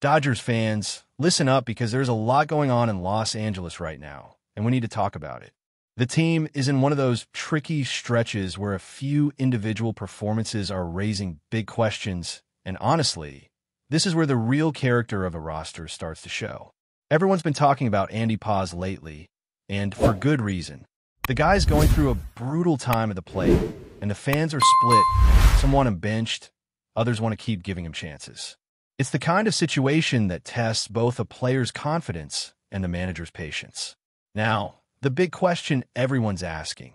Dodgers fans, listen up because there's a lot going on in Los Angeles right now, and we need to talk about it. The team is in one of those tricky stretches where a few individual performances are raising big questions, and honestly, this is where the real character of a roster starts to show. Everyone's been talking about Andy Paz lately, and for good reason. The guy's going through a brutal time at the plate, and the fans are split. Some want him benched, others want to keep giving him chances. It's the kind of situation that tests both a player's confidence and the manager's patience. Now, the big question everyone's asking,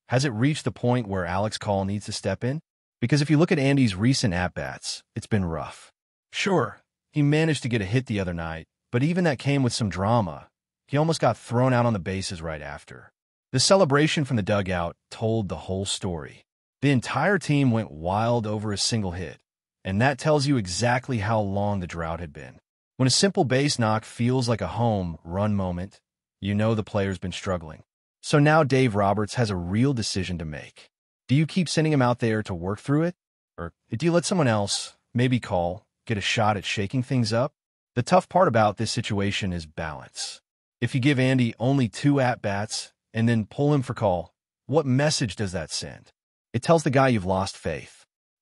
has it reached the point where Alex Call needs to step in? Because if you look at Andy's recent at-bats, it's been rough. Sure, he managed to get a hit the other night, but even that came with some drama. He almost got thrown out on the bases right after. The celebration from the dugout told the whole story. The entire team went wild over a single hit, and that tells you exactly how long the drought had been. When a simple base knock feels like a home run moment, you know the player's been struggling. So now Dave Roberts has a real decision to make. Do you keep sending him out there to work through it? Or do you let someone else, maybe Call, get a shot at shaking things up? The tough part about this situation is balance. If you give Andy only 2 at-bats and then pull him for Call, what message does that send? It tells the guy you've lost faith.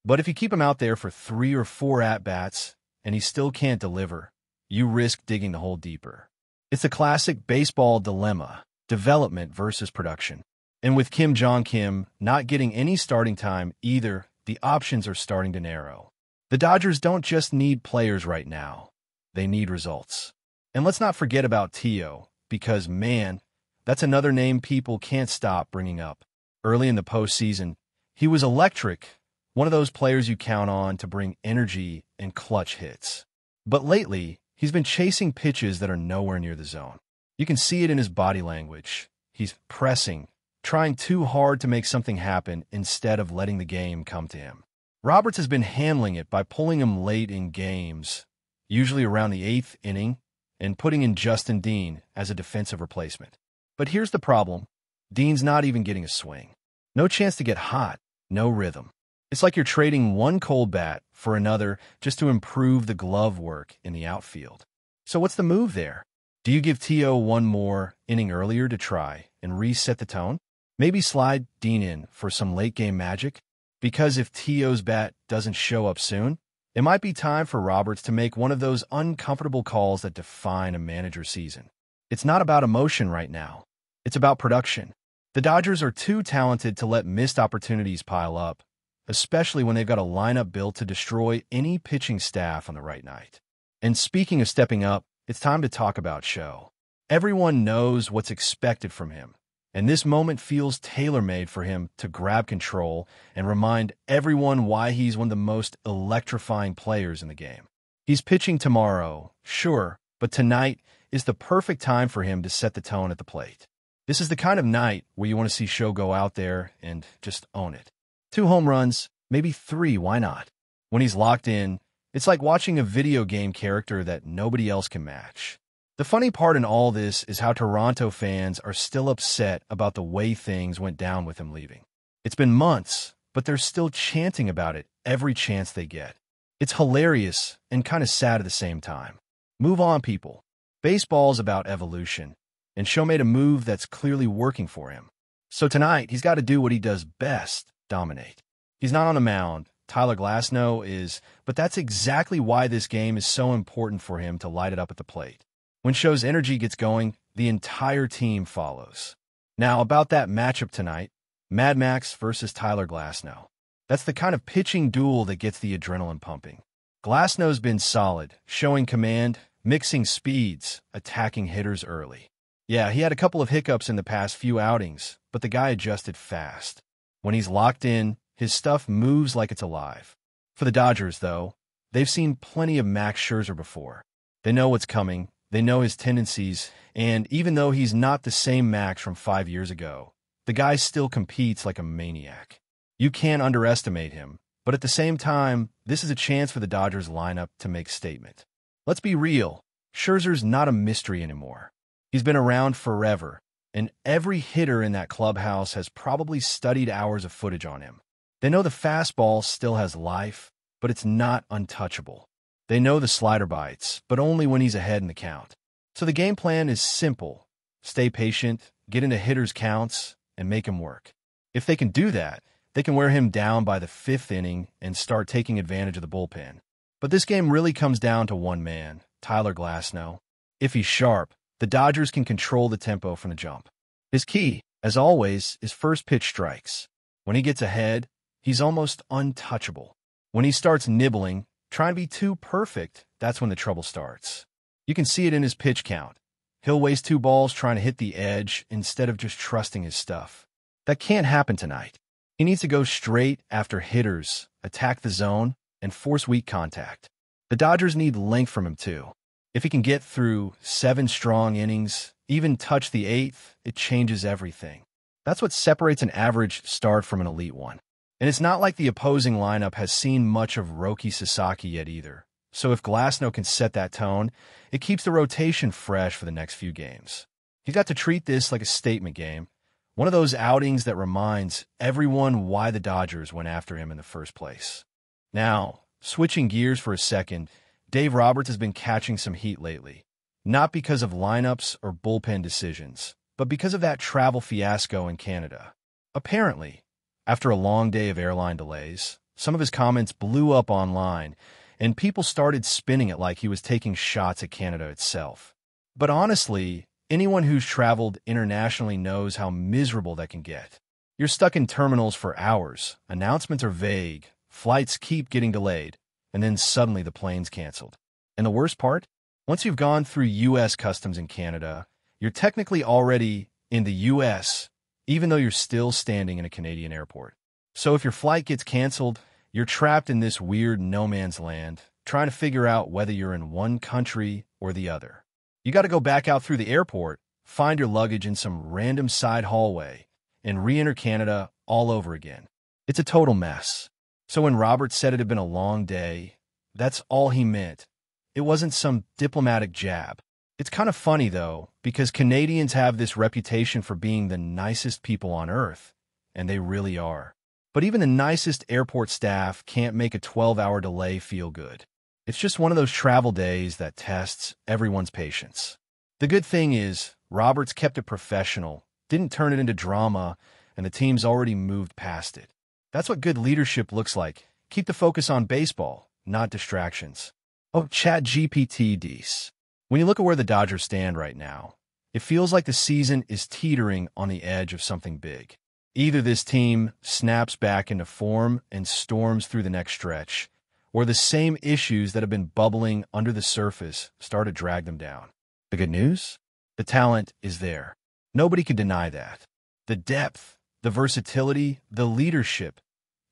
But if you keep him out there for 3 or 4 at-bats and he still can't deliver, you risk digging the hole deeper. It's a classic baseball dilemma, development versus production. And with Kim Jong-Kim not getting any starting time either, the options are starting to narrow. The Dodgers don't just need players right now. They need results. And let's not forget about Tio, because, man, that's another name people can't stop bringing up. Early in the postseason, he was electric, one of those players you count on to bring energy and clutch hits. But lately, he's been chasing pitches that are nowhere near the zone. You can see it in his body language. He's pressing, trying too hard to make something happen instead of letting the game come to him. Roberts has been handling it by pulling him late in games, usually around the 8th inning, and putting in Justin Dean as a defensive replacement. But here's the problem. Dean's not even getting a swing. No chance to get hot, no rhythm. It's like you're trading one cold bat for another just to improve the glove work in the outfield. So what's the move there? Do you give Tio one more inning earlier to try and reset the tone? Maybe slide Dean in for some late-game magic? Because if Tio's bat doesn't show up soon, it might be time for Roberts to make one of those uncomfortable calls that define a manager's season. It's not about emotion right now. It's about production. The Dodgers are too talented to let missed opportunities pile up, especially when they've got a lineup built to destroy any pitching staff on the right night. And speaking of stepping up, it's time to talk about Show. Everyone knows what's expected from him, and this moment feels tailor-made for him to grab control and remind everyone why he's one of the most electrifying players in the game. He's pitching tomorrow, sure, but tonight is the perfect time for him to set the tone at the plate. This is the kind of night where you want to see Show go out there and just own it. 2 home runs, maybe 3, why not? When he's locked in, it's like watching a video game character that nobody else can match. The funny part in all this is how Toronto fans are still upset about the way things went down with him leaving. It's been months, but they're still chanting about it every chance they get. It's hilarious and kind of sad at the same time. Move on, people. Baseball's about evolution, and Show made a move that's clearly working for him. So tonight, he's got to do what he does best, dominate. He's not on the mound. Tyler Glasnow is, but that's exactly why this game is so important for him to light it up at the plate. When Show's energy gets going, the entire team follows. Now, about that matchup tonight, Mad Max versus Tyler Glasnow. That's the kind of pitching duel that gets the adrenaline pumping. Glasnow's been solid, showing command, mixing speeds, attacking hitters early. Yeah, he had a couple of hiccups in the past few outings, but the guy adjusted fast. When he's locked in, his stuff moves like it's alive. For the Dodgers, though, they've seen plenty of Max Scherzer before. They know what's coming, they know his tendencies, and even though he's not the same Max from 5 years ago, the guy still competes like a maniac. You can't underestimate him, but at the same time, this is a chance for the Dodgers lineup to make statement. Let's be real, Scherzer's not a mystery anymore. He's been around forever, and every hitter in that clubhouse has probably studied hours of footage on him. They know the fastball still has life, but it's not untouchable. They know the slider bites, but only when he's ahead in the count. So the game plan is simple. Stay patient, get into hitters' counts, and make him work. If they can do that, they can wear him down by the 5th inning and start taking advantage of the bullpen. But this game really comes down to one man, Tyler Glasnow. If he's sharp, the Dodgers can control the tempo from the jump. His key, as always, is first pitch strikes. When he gets ahead, he's almost untouchable. When he starts nibbling, trying to be too perfect, that's when the trouble starts. You can see it in his pitch count. He'll waste 2 balls trying to hit the edge instead of just trusting his stuff. That can't happen tonight. He needs to go straight after hitters, attack the zone, and force weak contact. The Dodgers need length from him too. If he can get through 7 strong innings, even touch the 8th, it changes everything. That's what separates an average start from an elite one. And it's not like the opposing lineup has seen much of Roki Sasaki yet either. So if Glasnow can set that tone, it keeps the rotation fresh for the next few games. He's got to treat this like a statement game, one of those outings that reminds everyone why the Dodgers went after him in the first place. Now, switching gears for a second, Dave Roberts has been catching some heat lately. Not because of lineups or bullpen decisions, but because of that travel fiasco in Canada. Apparently, after a long day of airline delays, some of his comments blew up online, and people started spinning it like he was taking shots at Canada itself. But honestly, anyone who's traveled internationally knows how miserable that can get. You're stuck in terminals for hours, announcements are vague, flights keep getting delayed, and then suddenly the plane's canceled. And the worst part? Once you've gone through U.S. customs in Canada, you're technically already in the U.S., even though you're still standing in a Canadian airport. So if your flight gets canceled, you're trapped in this weird no-man's land, trying to figure out whether you're in one country or the other. You got to go back out through the airport, find your luggage in some random side hallway, and re-enter Canada all over again. It's a total mess. So when Robert said it had been a long day, that's all he meant. It wasn't some diplomatic jab. It's kind of funny, though, because Canadians have this reputation for being the nicest people on Earth, and they really are. But even the nicest airport staff can't make a 12-hour delay feel good. It's just one of those travel days that tests everyone's patience. The good thing is, Roberts kept it professional, didn't turn it into drama, and the team's already moved past it. That's what good leadership looks like. Keep the focus on baseball, not distractions. Oh, ChatGPT Dees. When you look at where the Dodgers stand right now, it feels like the season is teetering on the edge of something big. Either this team snaps back into form and storms through the next stretch, or the same issues that have been bubbling under the surface start to drag them down. The good news? The talent is there. Nobody can deny that. The depth, the versatility, the leadership,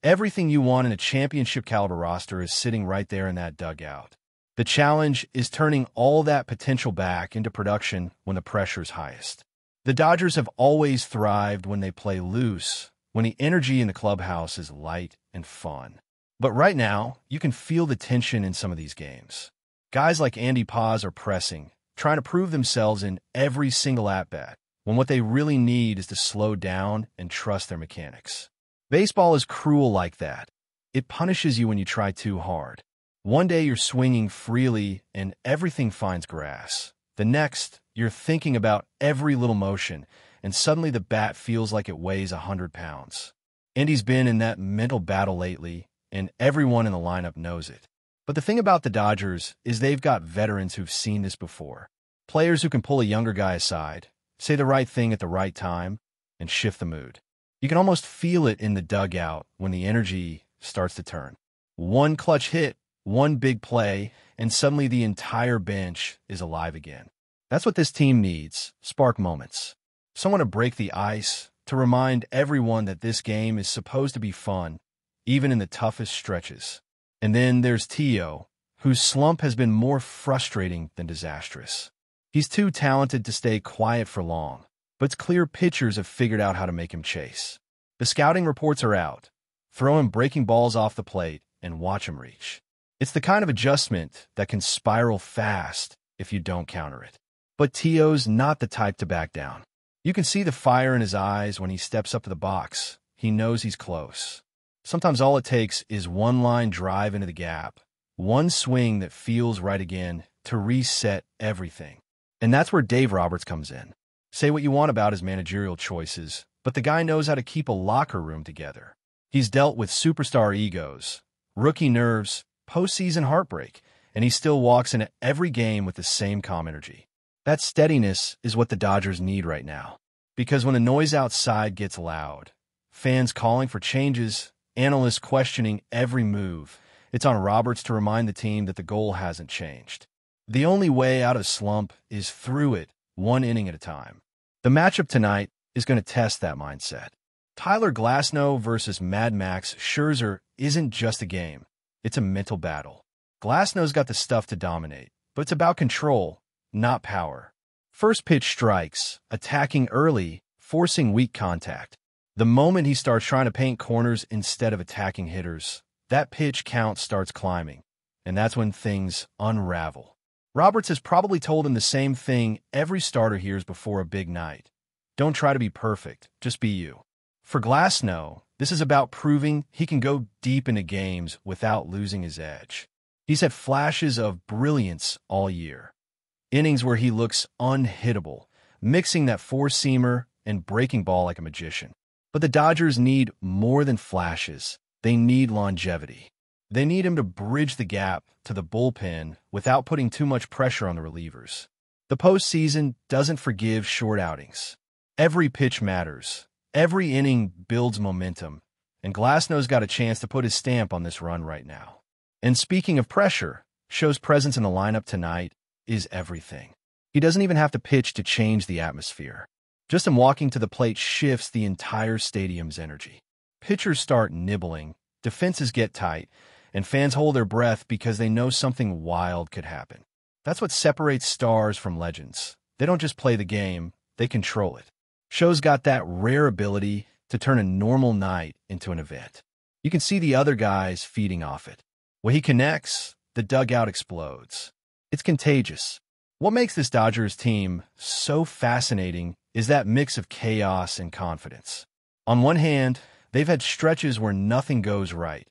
everything you want in a championship-caliber roster is sitting right there in that dugout. The challenge is turning all that potential back into production when the pressure is highest. The Dodgers have always thrived when they play loose, when the energy in the clubhouse is light and fun. But right now, you can feel the tension in some of these games. Guys like Andy Paz are pressing, trying to prove themselves in every single at-bat, when what they really need is to slow down and trust their mechanics. Baseball is cruel like that. It punishes you when you try too hard. One day you're swinging freely and everything finds grass. The next, you're thinking about every little motion, and suddenly the bat feels like it weighs 100 pounds. Andy's been in that mental battle lately, and everyone in the lineup knows it. But the thing about the Dodgers is they've got veterans who've seen this before. Players who can pull a younger guy aside, say the right thing at the right time, and shift the mood. You can almost feel it in the dugout when the energy starts to turn. One clutch hit, one big play, and suddenly the entire bench is alive again. That's what this team needs, spark moments. Someone to break the ice, to remind everyone that this game is supposed to be fun, even in the toughest stretches. And then there's Tio, whose slump has been more frustrating than disastrous. He's too talented to stay quiet for long, but it's clear pitchers have figured out how to make him chase. The scouting reports are out. Throw him breaking balls off the plate and watch him reach. It's the kind of adjustment that can spiral fast if you don't counter it. But Tio's not the type to back down. You can see the fire in his eyes when he steps up to the box. He knows he's close. Sometimes all it takes is one line drive into the gap, One swing that feels right again to reset everything. And that's where Dave Roberts comes in. Say what you want about his managerial choices, but the guy knows how to keep a locker room together. He's dealt with superstar egos, rookie nerves, postseason heartbreak, and he still walks into every game with the same calm energy. That steadiness is what the Dodgers need right now. Because when the noise outside gets loud, fans calling for changes, analysts questioning every move, it's on Roberts to remind the team that the goal hasn't changed. The only way out of the slump is through it, one inning at a time. The matchup tonight is going to test that mindset. Tyler Glasnow versus Mad Max Scherzer isn't just a game. It's a mental battle. Glasnow's got the stuff to dominate, but it's about control, not power. First pitch strikes, attacking early, forcing weak contact. The moment he starts trying to paint corners instead of attacking hitters, that pitch count starts climbing, and that's when things unravel. Roberts has probably told him the same thing every starter hears before a big night. Don't try to be perfect, just be you. For Glasnow, this is about proving he can go deep into games without losing his edge. He's had flashes of brilliance all year. Innings where he looks unhittable, mixing that four-seamer and breaking ball like a magician. But the Dodgers need more than flashes. They need longevity. They need him to bridge the gap to the bullpen without putting too much pressure on the relievers. The postseason doesn't forgive short outings. Every pitch matters. Every inning builds momentum, and Glasnow's got a chance to put his stamp on this run right now. And speaking of pressure, Show's presence in the lineup tonight is everything. He doesn't even have to pitch to change the atmosphere. Just him walking to the plate shifts the entire stadium's energy. Pitchers start nibbling, defenses get tight, and fans hold their breath because they know something wild could happen. That's what separates stars from legends. They don't just play the game, they control it. Show's got that rare ability to turn a normal night into an event. You can see the other guys feeding off it. When he connects, the dugout explodes. It's contagious. What makes this Dodgers team so fascinating is that mix of chaos and confidence. On one hand, they've had stretches where nothing goes right.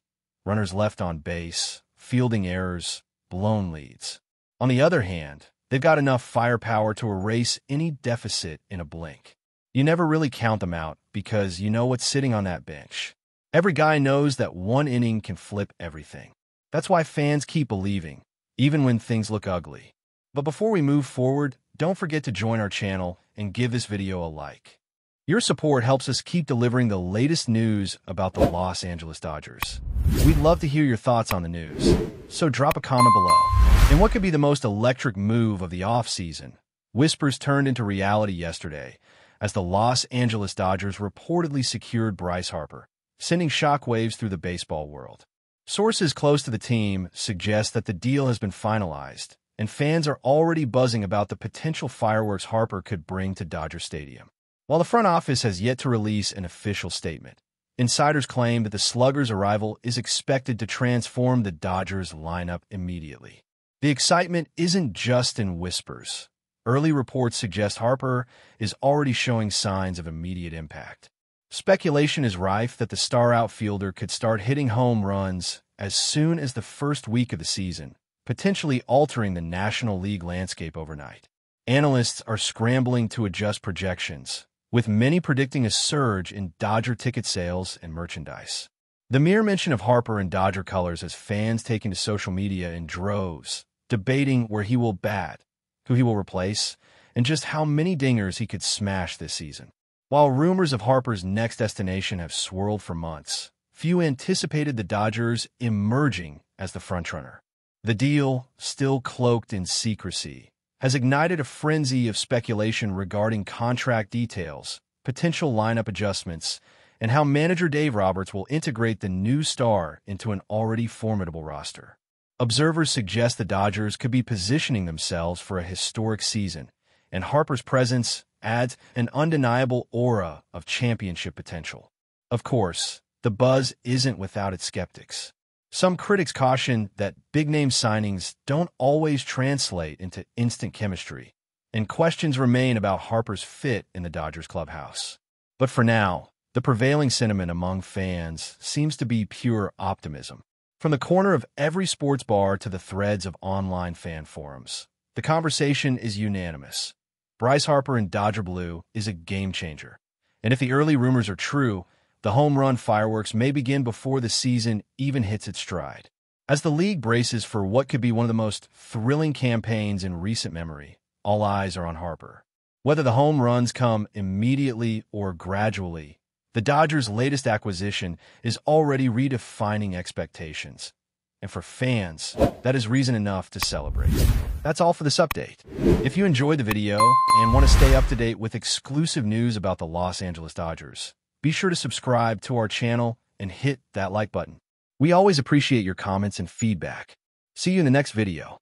Runners left on base, fielding errors, blown leads. On the other hand, they've got enough firepower to erase any deficit in a blink. You never really count them out because you know what's sitting on that bench. Every guy knows that one inning can flip everything. That's why fans keep believing, even when things look ugly. But before we move forward, don't forget to join our channel and give this video a like. Your support helps us keep delivering the latest news about the Los Angeles Dodgers. We'd love to hear your thoughts on the news, so drop a comment below. And what could be the most electric move of the offseason? Whispers turned into reality yesterday, as the Los Angeles Dodgers reportedly secured Bryce Harper, sending shockwaves through the baseball world. Sources close to the team suggest that the deal has been finalized, and fans are already buzzing about the potential fireworks Harper could bring to Dodger Stadium. While the front office has yet to release an official statement, insiders claim that the slugger's arrival is expected to transform the Dodgers lineup immediately. The excitement isn't just in whispers. Early reports suggest Harper is already showing signs of immediate impact. Speculation is rife that the star outfielder could start hitting home runs as soon as the first week of the season, potentially altering the National League landscape overnight. Analysts are scrambling to adjust projections, with many predicting a surge in Dodger ticket sales and merchandise. The mere mention of Harper in Dodger colors has fans taking to social media in droves, debating where he will bat, who he will replace, and just how many dingers he could smash this season. While rumors of Harper's next destination have swirled for months, few anticipated the Dodgers emerging as the frontrunner. The deal, still cloaked in secrecy, has ignited a frenzy of speculation regarding contract details, potential lineup adjustments, and how manager Dave Roberts will integrate the new star into an already formidable roster. Observers suggest the Dodgers could be positioning themselves for a historic season, and Harper's presence adds an undeniable aura of championship potential. Of course, the buzz isn't without its skeptics. Some critics caution that big-name signings don't always translate into instant chemistry, and questions remain about Harper's fit in the Dodgers clubhouse. But for now, the prevailing sentiment among fans seems to be pure optimism. From the corner of every sports bar to the threads of online fan forums, the conversation is unanimous. Bryce Harper in Dodger Blue is a game-changer. And if the early rumors are true, the home run fireworks may begin before the season even hits its stride. As the league braces for what could be one of the most thrilling campaigns in recent memory, all eyes are on Harper. Whether the home runs come immediately or gradually, the Dodgers' latest acquisition is already redefining expectations. And for fans, that is reason enough to celebrate. That's all for this update. If you enjoyed the video and want to stay up to date with exclusive news about the Los Angeles Dodgers, be sure to subscribe to our channel and hit that like button. We always appreciate your comments and feedback. See you in the next video.